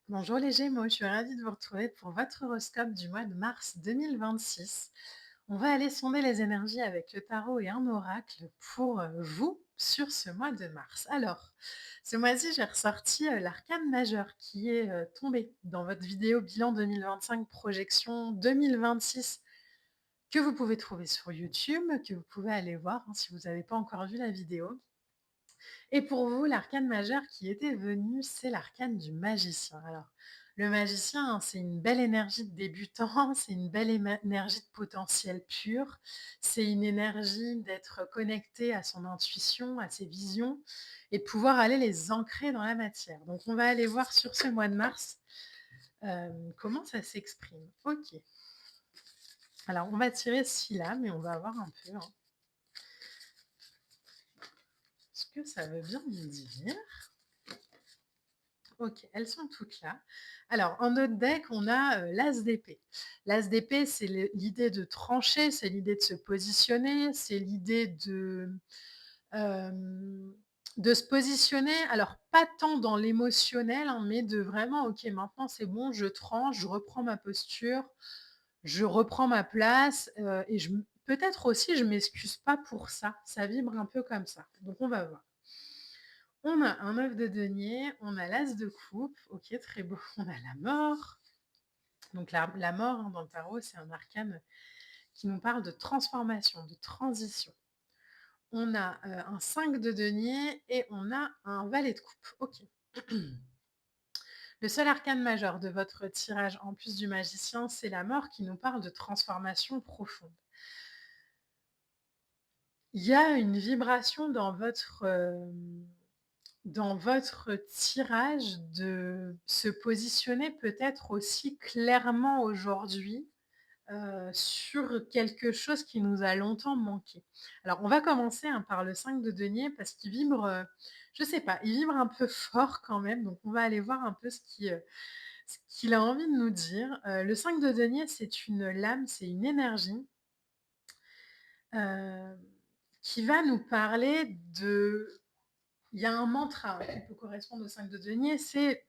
Bonjour les Gémeaux, je suis ravie de vous retrouver pour votre horoscope du mois de mars 2026. On va aller sonder les énergies avec le tarot et un oracle pour vous sur ce mois de mars. Alors, ce mois-ci, j'ai ressorti l'arcane majeur qui est tombé dans votre vidéo bilan 2025 projection 2026 que vous pouvez trouver sur YouTube, que vous pouvez aller voir hein, si vous n'avez pas encore vu la vidéo. Et pour vous, l'arcane majeur qui était venu, c'est l'arcane du magicien. Alors, le magicien, hein, c'est une belle énergie de débutant, c'est une belle énergie de potentiel pur, c'est une énergie d'être connecté à son intuition, à ses visions et de pouvoir aller les ancrer dans la matière. Donc, on va aller voir sur ce mois de mars comment ça s'exprime. Ok. Alors, on va tirer 6 lames et on va voir un peu hein, ce que ça veut bien nous dire. OK, elles sont toutes là. Alors, en notre deck, on a, l'as d'épée. L'as d'épée, c'est l'idée de trancher, c'est l'idée de se positionner, c'est l'idée hem, de se positionner, alors pas tant dans l'émotionnel, hein, mais de vraiment: «OK, maintenant c'est bon, je tranche, je reprends ma posture, je reprends ma place», et je m peut-être aussi je m'excuse pas pour ça. Ça vibre un peu comme ça. Donc on va voir. On a un œuf de denier, on a l'as de coupe, ok, très beau. On a la mort. Donc la mort hein, dans le tarot, c'est un arcane qui nous parle de transformation, de transition. On a un 5 de denier et on a un valet de coupe. Ok. Le seul arcane majeur de votre tirage, en plus du magicien, c'est la mort qui nous parle de transformation profonde. Il y a une vibration dans votre tirage de se positionner peut-être aussi clairement aujourd'hui, sur quelque chose qui nous a longtemps manqué. Alors on va commencer, hein, par le 5 de denier parce qu'il vibre, je sais pas, il vibre un peu fort quand même, donc on va aller voir un peu ce qu'il a envie de nous dire. Le 5 de denier, c'est une lame, c'est une énergie, heu, qui va nous parler de il y a un mantra qui peut correspondre au 5 de denier, c'est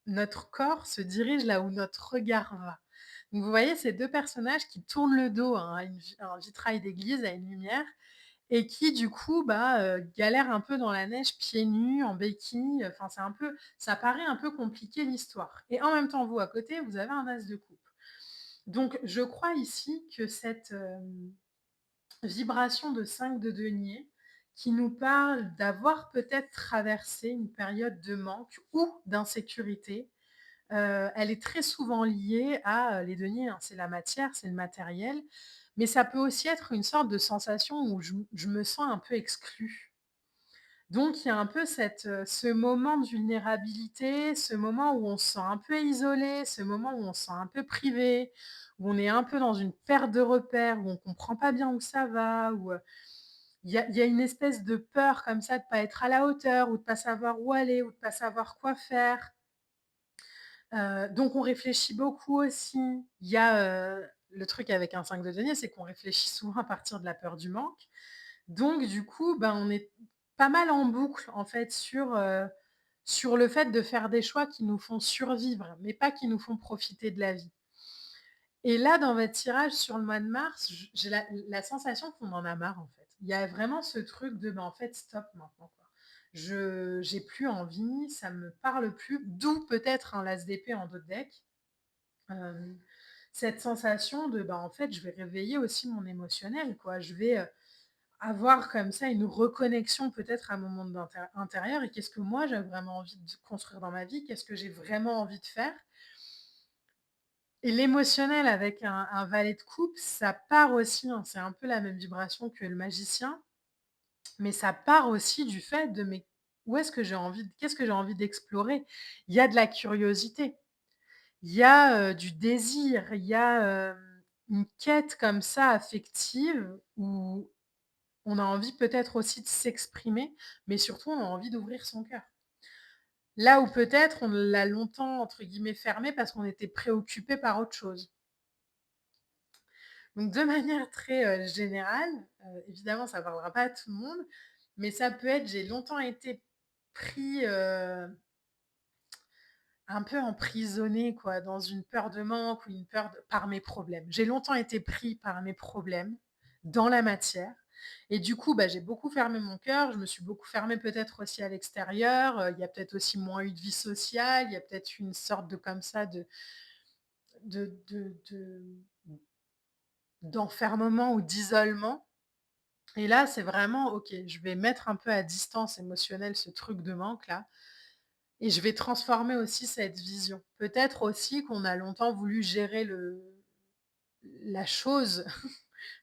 notre corps se dirige là où notre regard va. Donc vous voyez ces 2 personnages qui tournent le dos hein, à un vitrail d'église, à une lumière et qui du coup, galèrent un peu dans la neige pieds nus, en béquille, enfin c'est un peu ça paraît un peu compliqué l'histoire et en même temps vous à côté, vous avez un as de coupe. Donc je crois ici que cette, vibration de 5 de denier qui nous parle d'avoir peut-être traversé une période de manque ou d'insécurité. Elle est très souvent liée à, les deniers, hein, c'est la matière, c'est le matériel, mais ça peut aussi être une sorte de sensation où je me sens un peu exclue. Donc il y a un peu ce moment de vulnérabilité, ce moment où on se sent un peu isolé, ce moment où on se sent un peu privé, où on est un peu dans une perte de repères, où on comprend pas bien où ça va, où, il y a une espèce de peur comme ça de pas être à la hauteur ou de pas savoir où aller ou de pas savoir quoi faire. Donc on réfléchit beaucoup aussi. Il y a, le truc avec un 5 de denier, c'est qu'on réfléchit souvent à partir de la peur du manque. Donc du coup, on est pas mal en boucle, en fait, sur le fait de faire des choix qui nous font survivre, mais pas qui nous font profiter de la vie. Et là, dans votre tirage sur le mois de mars, j'ai la sensation qu'on en a marre, en fait. Il y a vraiment ce truc de: en fait, stop maintenant, quoi. Je j'ai plus envie, ça me parle plus», d'où peut-être un las d'épée en dos de deck. Hem, cette sensation de, en fait, je vais réveiller aussi mon émotionnel, quoi. Je vais, avoir comme ça une reconnexion peut-être à mon monde intérieur et qu'est-ce que moi j'ai vraiment envie de construire dans ma vie? Qu'est-ce que j'ai vraiment envie de faire? Et l'émotionnel avec un valet de coupe, ça part aussi, hein, c'est un peu la même vibration que le magicien, mais ça part aussi du fait de: «Mais où est-ce que j'ai envie qu'est-ce que j'ai envie d'explorer?» Il y a de la curiosité. Il y a, du désir, il y a, une quête comme ça affective où on a envie peut-être aussi de s'exprimer, mais surtout on a envie d'ouvrir son cœur. Là où peut-être on l'a longtemps entre guillemets «fermé» parce qu'on était préoccupé par autre chose. Donc de manière très, générale, évidemment ça ne parlera pas à tout le monde, mais ça peut être: j'ai longtemps été pris, un peu emprisonnée quoi, dans une peur de manque ou une peur de par mes problèmes. J'ai longtemps été pris par mes problèmes dans la matière et du coup, bah, j'ai beaucoup fermé mon cœur. Je me suis beaucoup fermée peut-être aussi à l'extérieur, il y a peut-être aussi moins eu de vie sociale, il y a peut-être une sorte de comme ça de d'enfermement ou d'isolement et là, c'est vraiment: «OK, je vais mettre un peu à distance émotionnelle ce truc de manque-là et je vais transformer aussi cette vision». Peut-être aussi qu'on a longtemps voulu gérer le la chose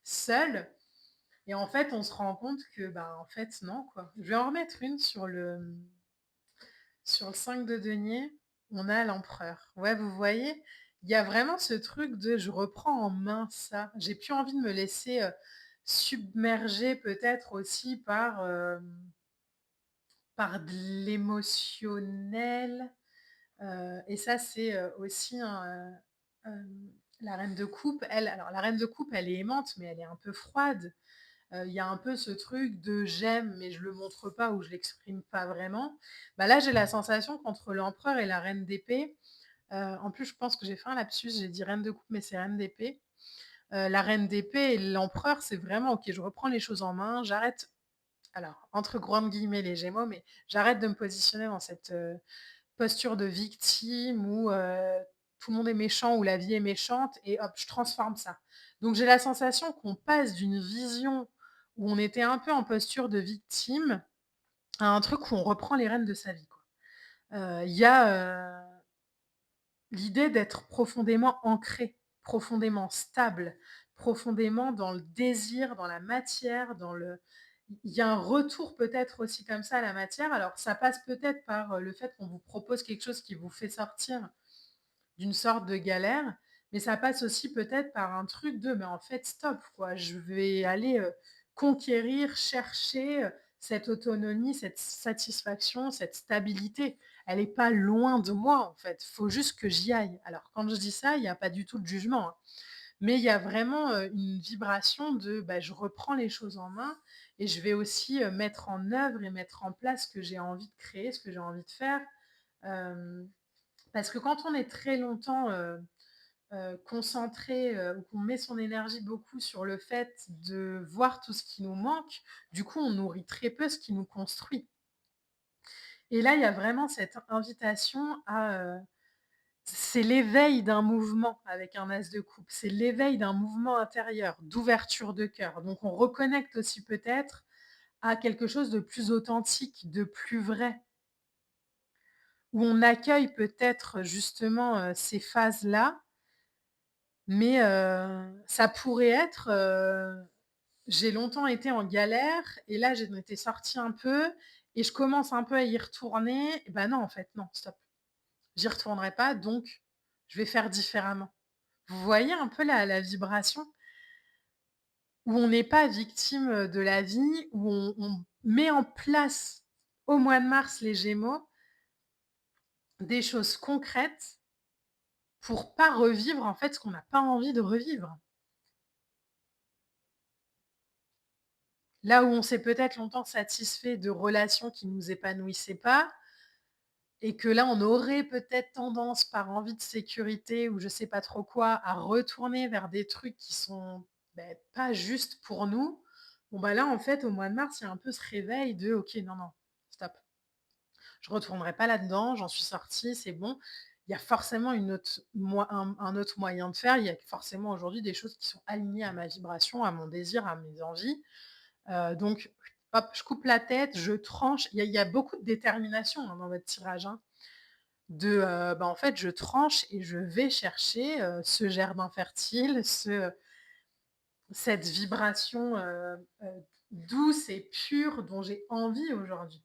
seul et en fait, on se rend compte que, bah, en fait, non, quoi. Je vais en remettre une sur le 5 de denier, on a l'empereur. Ouais, vous voyez? Il y a vraiment ce truc de je reprends en main ça. J'ai plus envie de me laisser, submerger peut-être aussi par de l'émotionnel, et ça c'est, aussi un, la reine de coupe, elle alors la reine de coupe, elle est aimante, mais elle est un peu froide. Il y a un peu ce truc de j'aime, mais je le montre pas ou je l'exprime pas vraiment. Bah, là, j'ai la sensation qu'entre l'empereur et la reine d'épée, en plus, je pense que j'ai fait un lapsus, j'ai dit reine de coupe, mais c'est reine d'épée. La reine d'épée et l'empereur, c'est vraiment: «OK, je reprends les choses en main, j'arrête» alors entre grandes guillemets les Gémeaux, mais j'arrête de me positionner dans cette, posture de victime où, tout le monde est méchant ou la vie est méchante et hop, je transforme ça. Donc j'ai la sensation qu'on passe d'une vision où on était un peu en posture de victime à un truc où on reprend les rênes de sa vie, quoi. Il y a, l'idée d'être profondément ancré, profondément stable, profondément dans le désir, dans la matière, dans le il y a un retour peut-être aussi comme ça à la matière. Alors ça passe peut-être par, le fait qu'on vous propose quelque chose qui vous fait sortir d'une sorte de galère, mais ça passe aussi peut-être par un truc de: «Mais en fait stop quoi, je vais aller, conquérir, chercher, cette autonomie, cette satisfaction, cette stabilité. Elle est pas loin de moi en fait, faut juste que j'y aille». Alors quand je dis ça, il y a pas du tout de jugement, hein, mais il y a vraiment, une vibration de, bah, je reprends les choses en main et je vais aussi, mettre en œuvre et mettre en place ce que j'ai envie de créer, ce que j'ai envie de faire. Hem, Parce que quand on est très longtemps, concentré, ou qu'on met son énergie beaucoup sur le fait de voir tout ce qui nous manque, du coup, on nourrit très peu ce qui nous construit et là, il y a vraiment cette invitation à, c'est l'éveil d'un mouvement avec un as de coupe, c'est l'éveil d'un mouvement intérieur, d'ouverture de cœur. Donc on reconnecte aussi peut-être à quelque chose de plus authentique, de plus vrai, où on accueille peut-être justement, ces phases-là, mais ça pourrait être, j'ai longtemps été en galère et là j'en étais sortie un peu et je commence un peu à y retourner. Et bah non, en fait, non, stop. J'y retournerai pas, donc je vais faire différemment. Vous voyez un peu la vibration? Où on n'est pas victime, de la vie, où on met en place au mois de mars, les Gémeaux, des choses concrètes pour pas revivre, en fait, ce qu'on n'a pas envie de revivre. Là où on s'est peut-être longtemps satisfait de relations qui nous épanouissaient pas et que là, on aurait peut-être tendance, par envie de sécurité ou je sais pas trop quoi, à retourner vers des trucs qui sont, beh, pas justes pour nous. Bon, bah, là, en fait, au mois de mars, il y a un peu ce réveil de: «OK, non, non, stop. Je retournerai pas là-dedans, j'en suis sortie, c'est bon». Il y a forcément une autre un autre moyen de faire. Il y a forcément aujourd'hui des choses qui sont alignées à ma vibration, à mon désir, à mes envies. Donc hop, je coupe la tête, je tranche. Il y a beaucoup de détermination, hein, dans votre tirage, hein, bah, en fait, je tranche et je vais chercher, ce jardin fertile, cette vibration, douce et pure dont j'ai envie aujourd'hui.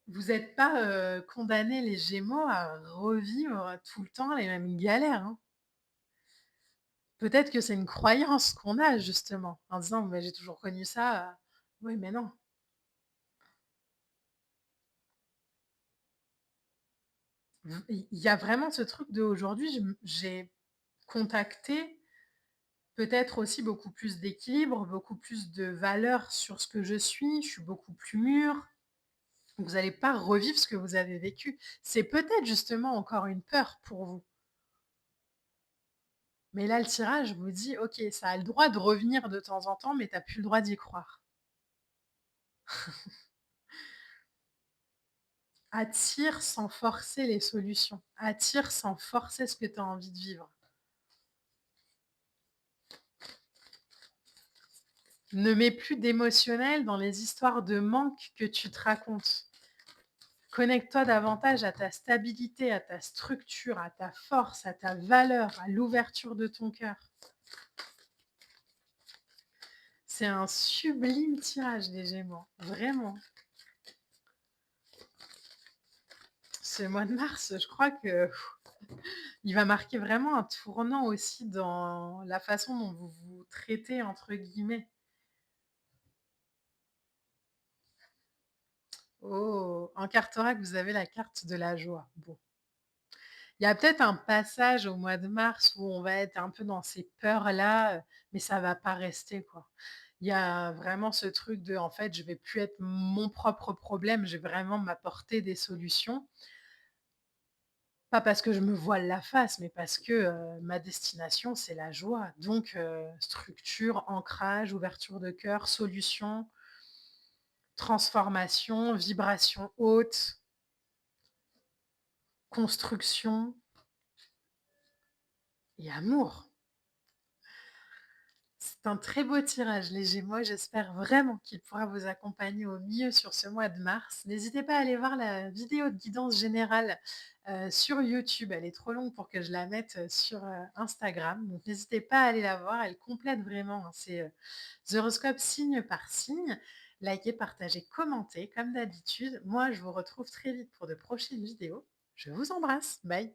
Vous êtes pas, condamnés les Gémeaux à revivre tout le temps les mêmes galères, hein. Peut-être que c'est une croyance qu'on a justement, en disant: «Mais j'ai toujours connu ça», oui, mais non. Il y a vraiment ce truc de aujourd'hui, j'ai contacté peut-être aussi beaucoup plus d'équilibre, beaucoup plus de valeur sur ce que je suis beaucoup plus mûre. Vous allez pas revivre ce que vous avez vécu. C'est peut-être justement encore une peur pour vous. Mais là, le tirage vous dit: «OK, ça a le droit de revenir de temps en temps, mais tu as plus le droit d'y croire». Attire sans forcer les solutions. Attire sans forcer ce que tu as envie de vivre. Ne mets plus d'émotionnel dans les histoires de manque que tu te racontes. Connecte-toi davantage à ta stabilité, à ta structure, à ta force, à ta valeur, à l'ouverture de ton cœur. C'est un sublime tirage les Gémeaux, vraiment. Ce mois de mars, je crois que il va marquer vraiment un tournant aussi dans la façon dont vous vous «traitez» entre guillemets. Oh! En carte oracle, vous avez la carte de la joie. Bon, il y a peut-être un passage au mois de mars où on va être un peu dans ces peurs-là, mais ça va pas rester, quoi. Il y a vraiment ce truc de, en fait, je vais plus être mon propre problème, je vais vraiment m'apporter des solutions. Pas parce que je me voile la face, mais parce que, ma destination, c'est la joie. Donc, structure, ancrage, ouverture de cœur, solution, transformation, vibration haute, construction et amour. C'est un très beau tirage, les Gémeaux. J'espère vraiment qu'il pourra vous accompagner au mieux sur ce mois de mars. N'hésitez pas à aller voir la vidéo de guidance générale, sur YouTube. Elle est trop longue pour que je la mette, sur, Instagram. Donc n'hésitez pas à aller la voir. Elle complète vraiment, hein, c'est, horoscope signe par signe. Likez, partagez, commentez comme d'habitude. Moi, je vous retrouve très vite pour de prochaines vidéos. Je vous embrasse. Bye.